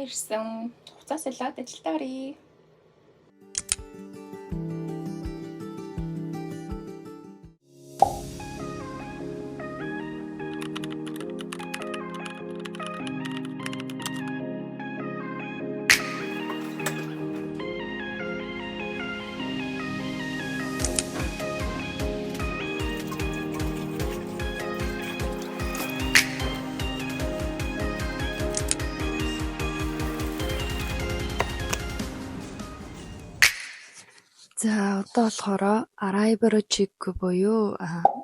ирсэн. Хугацаа солиод ажилдаа оръё. За одоо болохоор arrival check буюу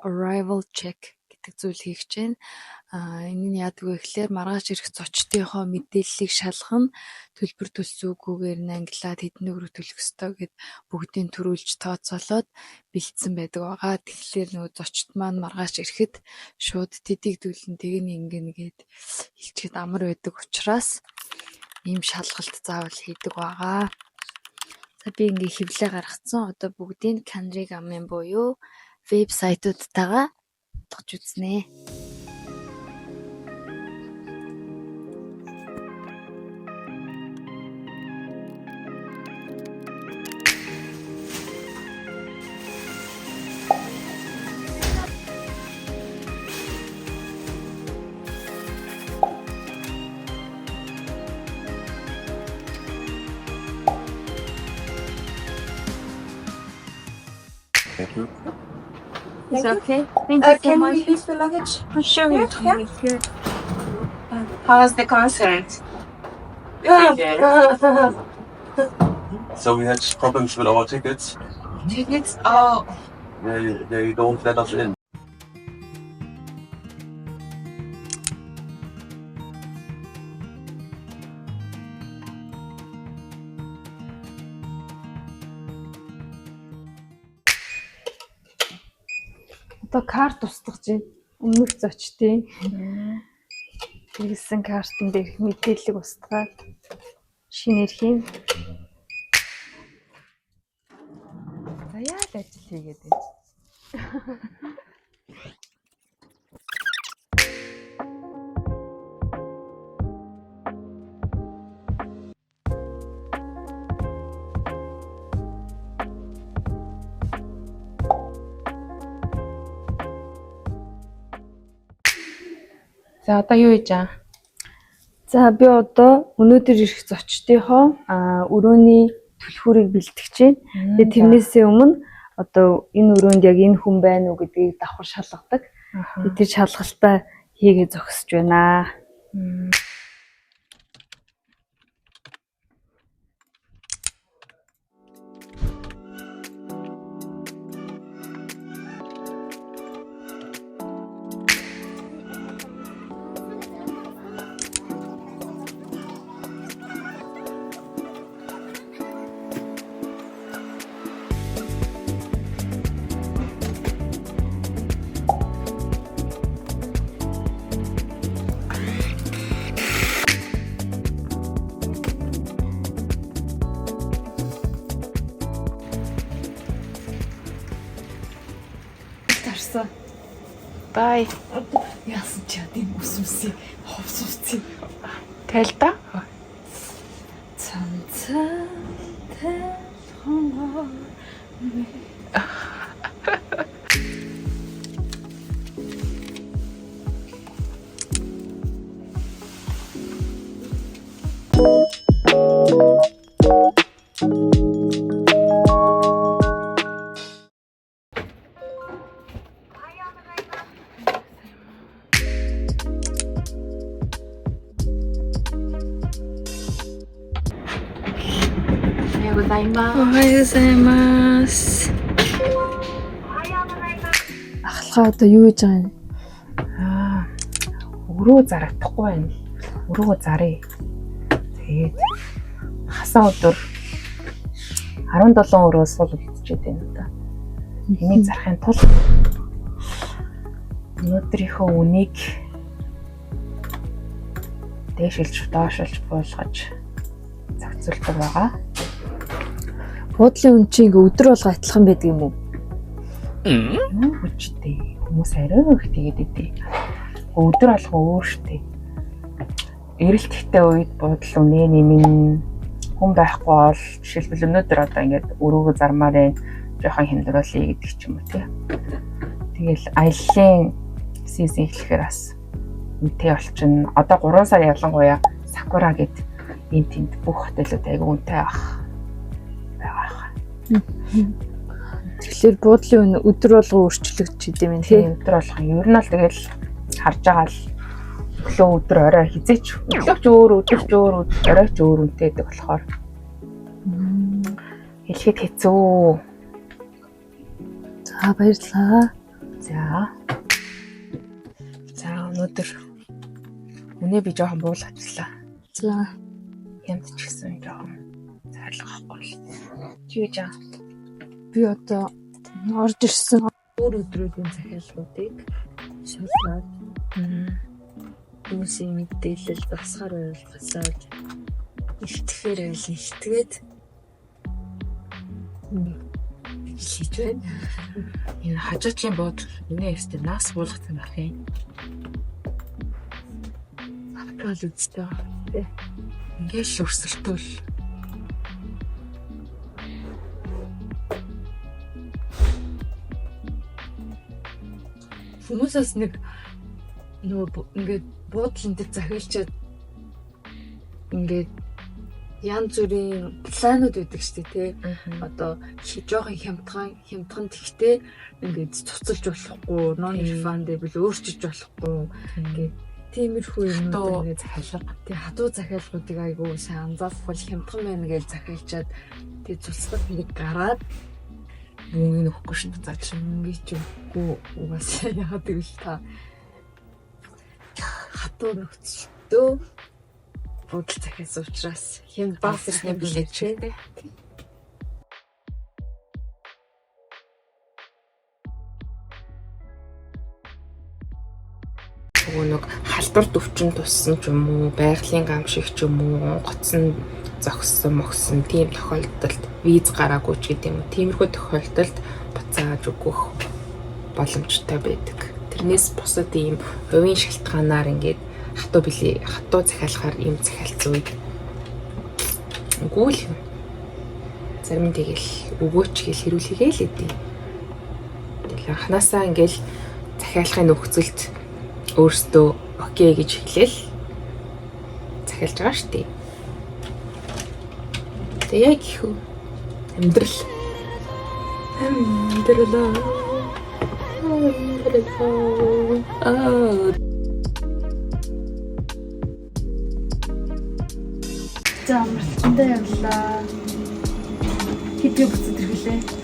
arrival check гэдэг зүйл хийх гэж байна. Энэ нь яадаг вэ гэхээр маргааш ирэх зочдынхоо мэдээллийг шалгах нь төлбөр төлсөөгүйгээр нь англиад хэдэн төгрөг төлөх ёстой гэд бүгдийг төрүүлж тооцоолоод бэлдсэн байдаг байгаа. Тэгэхээр нөгөө зочд маань маргааш ирэхэд шууд тэдийгдүүлэн тэгнэ ингэнэ гэд хэлчихэд амар байдаг учраас ийм шалгалт заавал хийдэг байгаа. За би ингээ хэвлээ гаргацсан. Одоо бүгдийг Canrigam-ын буюу вебсайтуудтайгаа утгаж үзнэ. It's okay. Thank you so Can much. we leave the luggage? Sure, you can Yeah. leave here. How was the concert? So we had problems with our tickets. Tickets? Oh, They don't let us in. Одоо карт устгаж байна. Өмнөх зочдын хэрэгсэн картын дээрх мэдээллийг устгаад шинээр хийн. За яа л ажил хийгээд байна. За одоо юу хийж байгаа? За би одоо өнөөдөр ирэх зочдынхоо өрөөний түлхүүрийг бэлтгэж байна. Тэгээ тэрнээсээ өмнө одоо энэ өрөөнд яг энэ хүн байна уу гэдгийг давхар шалгадаг. Тэр шалгалтаа хийгээ зогсож байна. Тарсан. Бай. Яасан ч ядын үсвсийг ховсвцгийг Тайлда. цанцаа хоноо. Гозаймас. Ахлахаа одоо юу хийж байгаа юм? Өрөө зарагдахгүй байна. Өрөөгөө заръя. Тэгээд хасаа өдөр 17 өрөө сул үлдчихэд байна одоо. Энийг зарахын тулд өнөөдрийнхөө үнийг дээшилж доошилж буулгаж зохицуулдаг байгаа. Буудлын үн чинь ингээ өдөр болго адилхан байдаг юм уу? Хүчтэй хүмүүс арай их тэгээд идэв. Өдөр алга өөр штэ. эрэлтэхтэй үед буудал үнэ нэмэн хүн байхгүй бол жишээлбэл өнөөдөр одоо ингээд өрөөгөө зармаар байна. Жохон хямдруулъя гэдэг ч юм уу тий. Тэгэл аяллаа сизон эхлэхээр бас үнэтэй болчихно. Одоо 3 сар ялангуяа Сакура гэд энэ тэнд бүх хотелүүд айгүй үнэтэй байгаа. Тэгэхээр буудлын өдөр болго өөрчлөгдөж идэм юм тий. Өдөр болгон ер нь л тэгэл харж байгаа л өглөө өдөр орой хизээч өглөөч өөр өдөрч өөр оройч өөр үнэтэй гэдэг болохоор хэлэхэд хэцүү. За баярлалаа. За өнөөдөр үнэ би жоохон буулгачлаа. За Янз ч гэсэн жоохон цайлах байхгүй л. Чи яа? би одоо орж ирсэн Өөр өдрүүдийн захиалгуудыг шалгаад хүмүүсийн мэдээлэл басгаар ойлгосоод илтгэхээр илтгээд хийж байна. Энэ хажуудлын буудал үнэ өстэй нас буулгасан байх юм. Авкал үзтээ. Ингээл өрсөлтөл. Хүмүүсээс нэг нөгөө ингээд буудлын дээр захиалчаад ингээд янз бүрийн планууд өгдөг шүү дээ тий. Одоо жоохон хямдхан тэгтээ ингээд цуцалж болохгүй, non refundable өөрчилж болохгүй ингээд тиймэрхүү юмнууд ингээд захиалга. Тий хатуу захиалгуудыг айгүй сайн анзаарахгүй хямдхан байна гэж захиалчаад тий цуцлах нэг гараад Мөнгө нөхгүй шүү дээ. за чи мөнгө ч үгүй угаасаа яагаад гэвэл та хатуу нөхцөлтөө буудал захиасан учраас хямд баасны билет ч тий. Нэг халдвар төвчин туссан ч юм уу, байгалийн гамшиг ч юм уу, гоцсон зогссон тийм тохиолдолд виз гараагүй ч гэдэг юм уу. Тиймэрхүү тохиолдолд буцааж өгөх боломжтой байдаг. Тэрнээс бусад ийм хувийн шалтгаанаар ингээд хатуу захиалахаар ийм захиалцсан үед үгүй л зарим нь тэгэл өгөөч гэж хэрүүлэгээ л өгдөө. Тэгэл анханасаа ингээд захиалахын нөхцөлд өөртөө окей гэж хэлээл захиалж байгаа шүү дээ. Тэгээ яг их амьдрал. За амралтандаа явлаа. Хэдий буцаад ирлээ.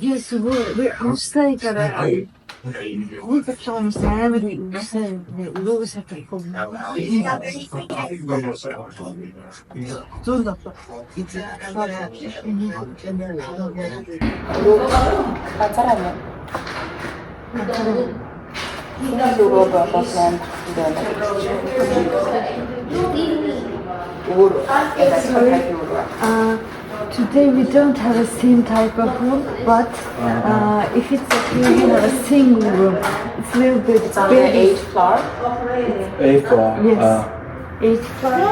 Yes, we're outsideから本当今日も雨でうるさいね。うるさくこう。そうだった。いつToday we don't have a same type of room, but if it's okay, we have a single room. It's a little bit big. On the 8th floor? 8th floor. Yes. 8th floor.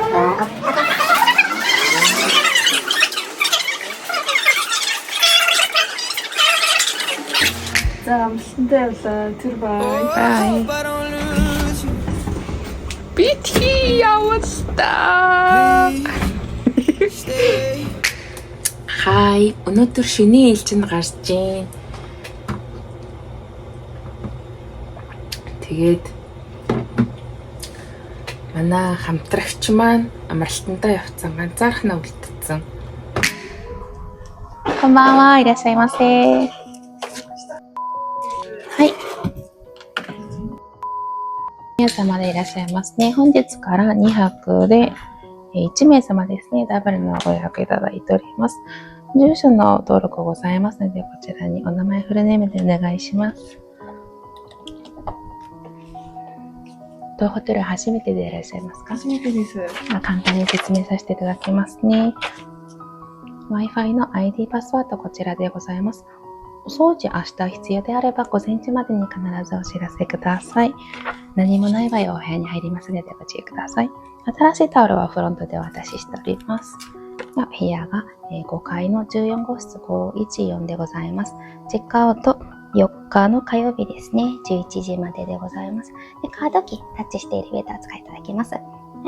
За амлалтандаа явлаа. Тэр бай. Битгий явуултаа. Хай, өнөөдөр шинэ ээлжинд гарч гээ. Тэгээд манай хамтрагч маань амралтандаа явцсан ганцаархнаа үлдсэн. こんばんは、いらっしゃいませ。はい。様でいらっしゃいますね。本日から2泊で1名様ですね、ダブルのご予約いただいております。住所の登録ございますので、こちらにお名前フルネームでお願いします。当ホテル初めてでいらっしゃいますか？初めてです。簡単に説明させていただきますね。Wi-Fi の ID パスワードこちらでございます。お掃除明日必要であれば午前中までに必ずお知らせください。何もない場合はお部屋に入りますのでご注意ください。新しいタオルはフロントでお渡ししております。部屋が5階の14号室514でございます。チェックアウト4日の火曜日ですね、11時まででございます。でカードキータッチしてエレベーターを使いいただきます。ア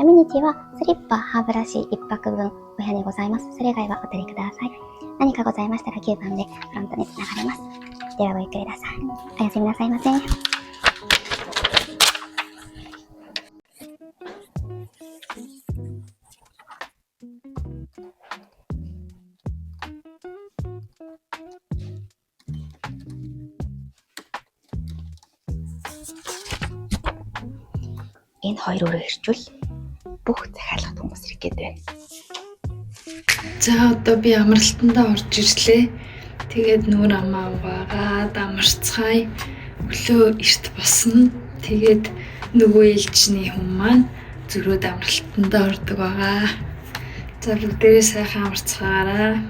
メニティはスリッパ、歯ブラシ1泊分お部屋にございます。それ以外はお取りください。何かございましたら9番でフロントにつながります。ではごゆっくりください。おやすみなさいませ。Энэ хоёр өрөө ирчүүл бүх захиалгад хүмүүс ирэх гээд байна. За одоо би амралтандаа орж ирлээ. Тэгээд нүүр амаа угаагаад амарцгаая. Өглөө эрт босно. Тэгээд нөгөө ээлжний хүн маань зөрөөд амралтандаа ордог байгаа. За бүгдээрээ сайхан амарцгаараа.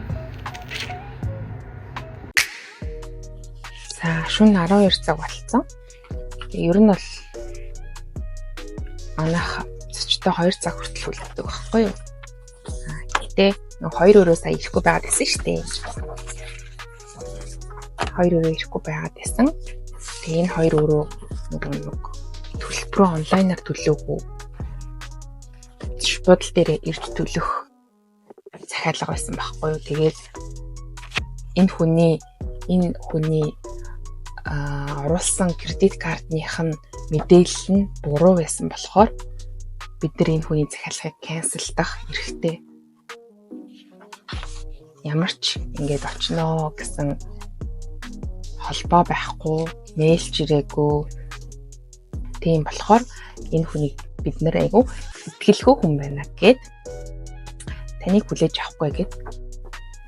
За шөнө 12 цаг болцсон. Ер нь бол манайх зочтой 2 цаг хүртэл үлддэг байхгүй юу? Гэтэ 2 өрөө сая ирэхгүй байгаад байсан шүү дээ. 2 өрөө ирэхгүй байгаад байсан. Тэгээ энэ 2 өрөө нэг төлбөрөө онлайнаар төлөөгүй. Буудал дээр ирж төлөх захиалга байсан байхгүй юу? Тэгээд энэ хүний оруулсан кредит картных нь мэдээлэл нь буруу байсан болохоор бид нар энэ хүний захиалгыг канселдах хэрэгтэй. Ямар ч ингэж очноо гэсэн холбоо байхгүй, мэйл ч ирээгүй. Тийм болохоор энэ хүнийг бид нар айгу итгэлгүй хүн байна гэд таныг хүлээж авахгүй гэд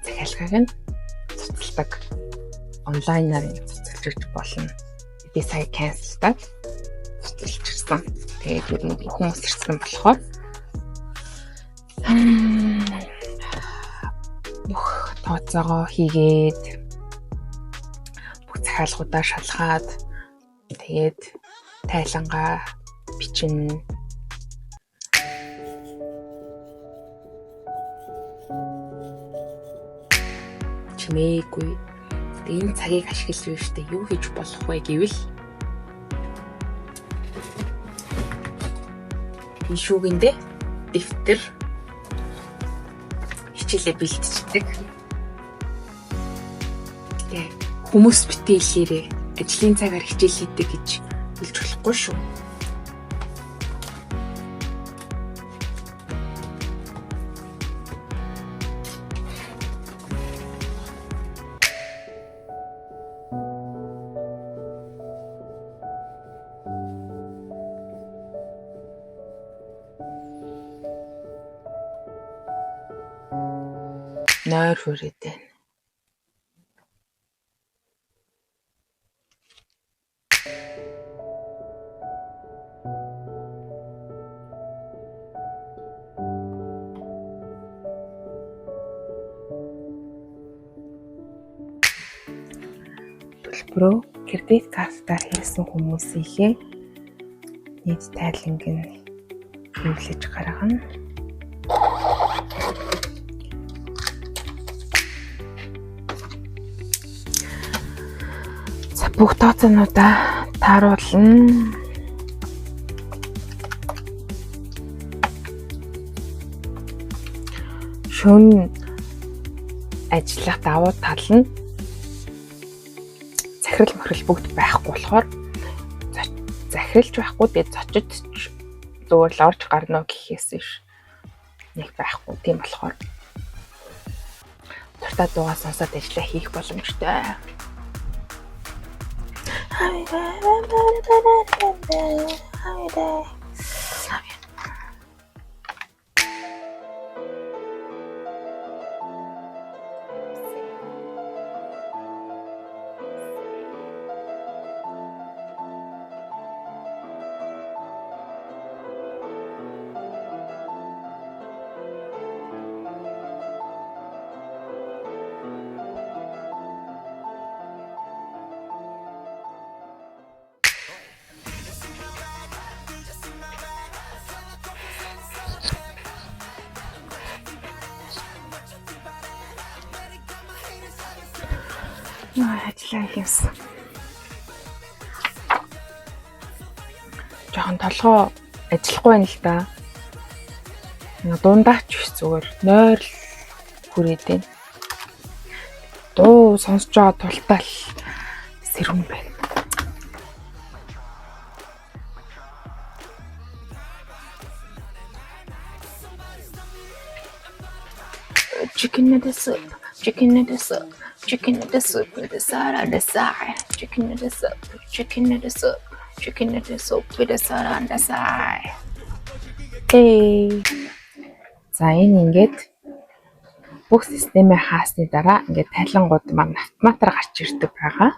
захиалгыг нь цуцалдаг. Онлайнаар цуцалж ирж болно. Би сая канселдаад цуцалжирсан. Тэгээд нэг хүмүүс ирсэн болохоор бүх тооцоогоо хийгээд бүх захиалгуудаа шалгаад тэгээд тайлангаа бичнэ. Чимээгүй. Энэ цагийг ашиглаж байна шүү дээ. Юу хийж болох вэ гэвэл ишүүгэндээ дэвтэр хичээлээ бэлтждэг. Тэгээ хүмүүс битээ хэлээрээ ажлын цагаар хичээл хийдэг гэж хэлж болохгүй шүү. Нойр хүрээд байна. Төлбөрөө кредит картаар хийсэн хүмүүсийнхээ нийт тайланг нь хэвлэж гаргана. Бүх тооцоонуудаа тааруулна. Шөнө ажиллах давуу тал нь захирал мөрөл бүгд байхгүй болохоор захиралж байхгүй тэгээд зочид зүгээр л орж гарна гэхээс биш нэг байхгүй. Тийм болохоор дуртай дуугаа сонсоод ажиллаа хийх боломжтой. 감사합니다. Ажиллаа хийсэн. Жохон толгоо ажиллахгүй байна л да. Дундаач биш зүгээр нойр хүрээд байна. Дуу сонсож байгаа тултаа л сэрүүн байна. Chicken noodle soup, chicken noodle soup, chicken noodle soup with a side on the side. Chicken noodle soup, chicken noodle soup, chicken noodle soup with a side on the side. Hey. За энэ ингээд бүх системээ хаасны дараа ингээд тайлангууд маань автоматар гарч ирдэг байгаа.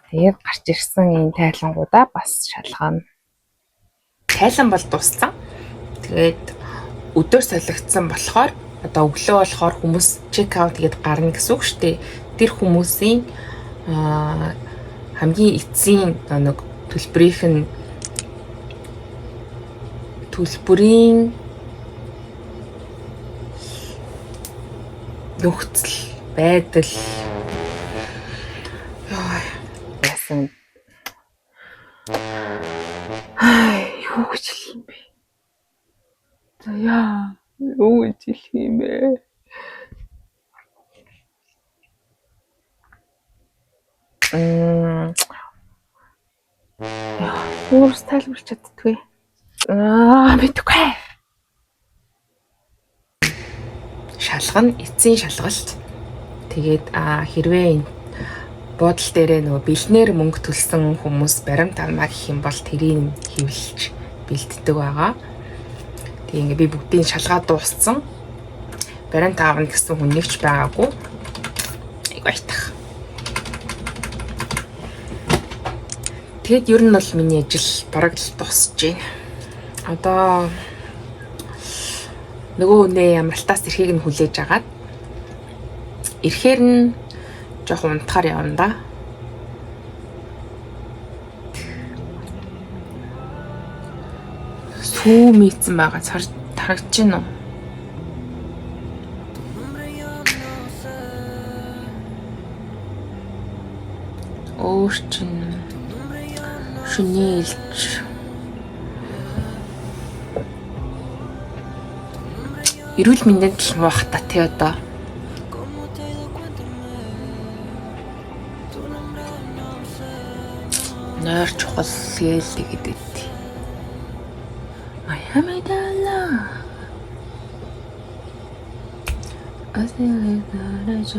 Тэгээд гарч ирсэн энэ тайлангуудаа бас шалгана. Тайлан бол дууссан. Тэгээд өдөр солигдсон болохоор одоо өглөө болохоор хүмүүс чек аут гээд гарна гэсэн үг шүү дээ. Тэр хүмүүсийн хамгийн эцсийн нэг төлбөрийн нөхцөл байдал яасан юу гэж хэлэх юм бэ? За яа юу гэж хэлэх юм бэ? Өөрөөс тайлбарлаж чаддгүй. Мэдгүй. Шалгана, эцсийн шалгалт. Тэгээд хэрвээ энэ буудал дээрээ нөгөө бэлнээр мөнгө төлсөн хүмүүс баримт авмаа гэх юм бол тэрийг хэвлэж бэлддэг байгаа. Тэгээ ингээ би бүгдийг шалгаад дууссан. Баримт аавна гэсэн хүн нэг ч байгаагүй. Айгу айтах. Тэгэд ер нь бол миний ажил бараг л дуусж байна. Одоо нөгөө үнэ амралтаас эрхийг нь хүлээж агаад ирэхээр нь жоохон унтахаар явна да. Сүү мэдсэн байгаа харагдаж байна уу? Өөр чинь шүнэлж эрүүл мэндийн тал муухай та тий одоо. Нойр чухал гээл тэгээд байт. Маямидала. Асэлэрэж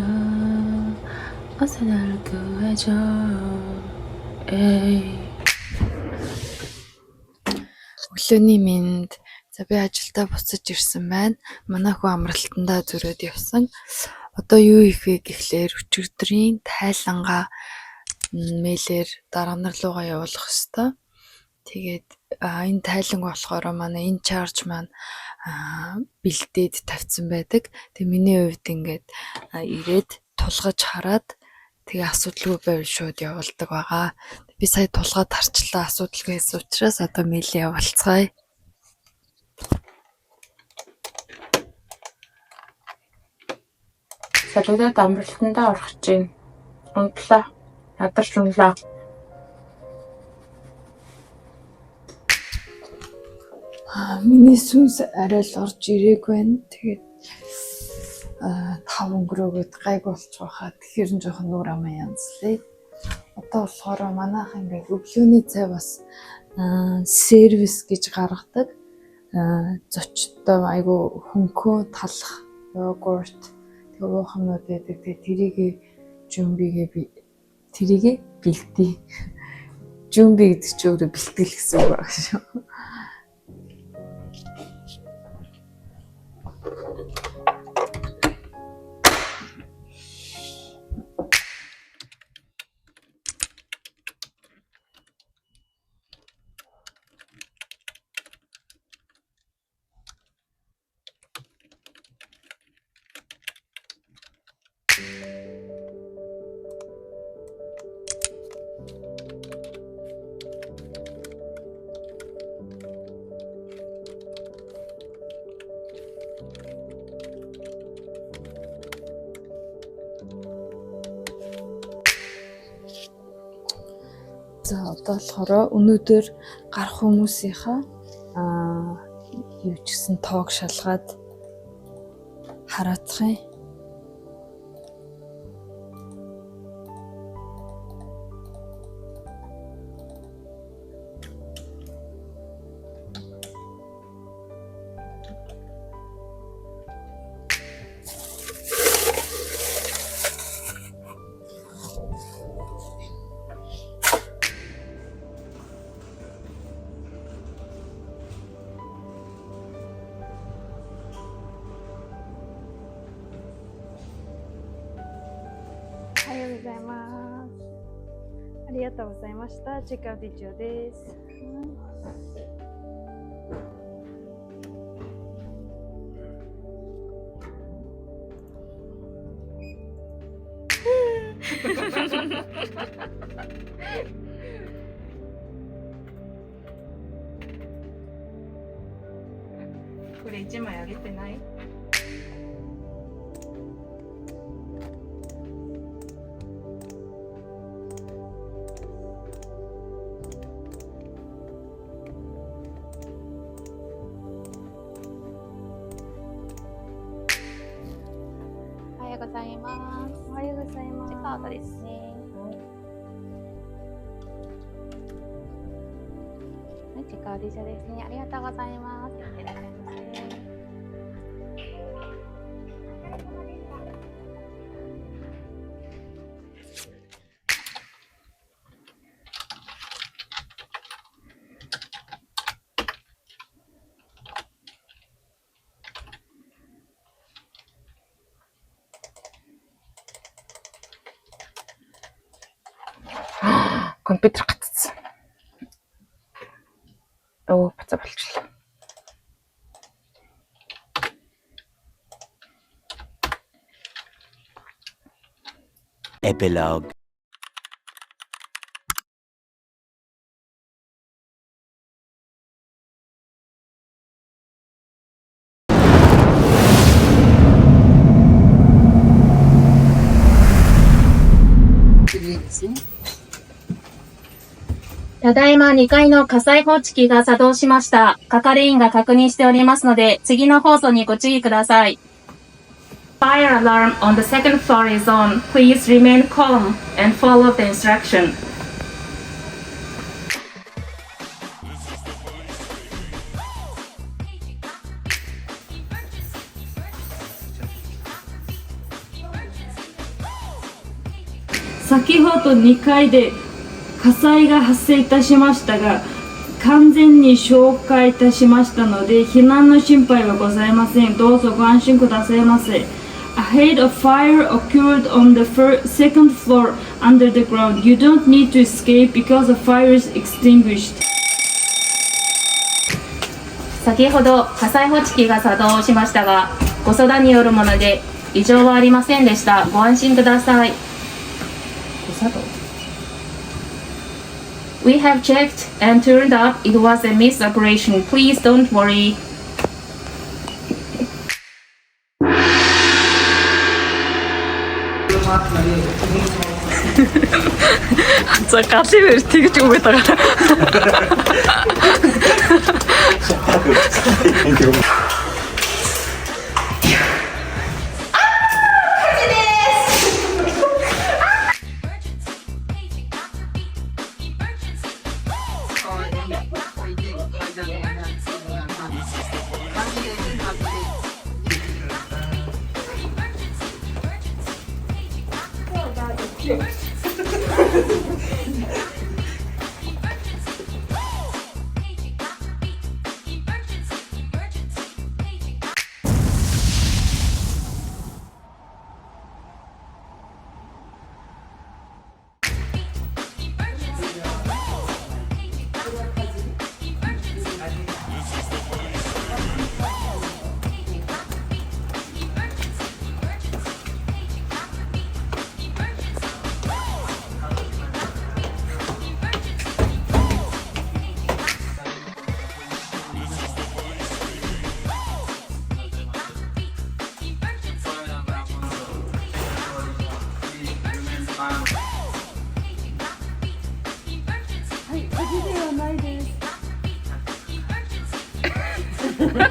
асэлэрэж өглөөний мэнд. За би ажилдаа буцаж ирсэн байна. Манай хүү амралтандаа зөрөөд явсан. Одоо юу хийх вэ гэхлээр өчигдрийн тайлангаа мэйлээр дараа нар руугаа явуулах хэвээр. Тэгээд энэ тайланг болохоор манай энэ чарж маань бэлдээд тавьсан байдаг. Тэгээ миний хувьд ингээд ирээд тулгаж хараад тэгээ асуудалгүй байвал шууд явуулдаг байгаа. Би сая тулгаад харчлаа асуудалгүй байсан учраас одоо мэйлээ явуулцгаая. Салуудад амралтандаа орох чинь унтлаа. Ядарч унлаа. Миний сүнс арай л орж ирээг байна. Тэгээд 5 өнгөрөөгд гайг болж байхаа. Тэгэхээр нь жоохон нүур амаа янзлээ. Одоо болохоор манайх ингээд өглөөний цай бас сервис гэж гаргадаг. Зочдтой айгу хөнхөө талах йогурт уухамнууд байдаг. Тэгээ тэрийг бэлдээ. Жумби гэдэг чинь өөрөө бэлтгэл гэсэн үг байна шүү. За одоо болохоор өнөөдөр гарах хүмүүсийнхаа юу ч гэсэн тоог шалгаад хараадах юм.ありがとうございました。チェックアウト以上です。これ1枚あげてない？おはようございます。おはようございます。チェックアウトですね。はい、チェックアウト以上ですね。ありがとうございます。いってらっしゃいませ。Компьютер гацсан. Оо, бацаа болчихлоо. Epilogue. Please. ただいま2階の火災報知器が作動しました。係員が確認しておりますので、次の放送にご注意ください。Fire alarm on the second floor is on. Please remain calm and follow the instruction. 先ほど2階で火災が発生いたしましたが、完全に消火いたしましたので、避難の心配はございません。どうぞご安心くださいませ。Ahead of fire occurred on the second floor under the ground. You don't need to escape because the fire is extinguished. 先ほど火災報知器が作動しましたが、ご相談によるもので異常はありませんでした。ご安心ください。ご作動We have checked and turned up. It was a missed operation. Please don't worry. За галын вэр тэгж өгöd байгаа. Something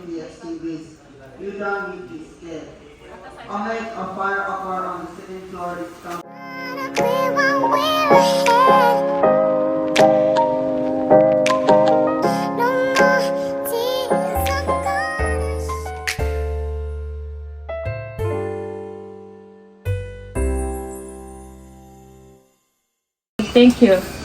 the STVs. You don't need to be scared. Ahead, a fire occurred on the second floor. It's come. Thank you.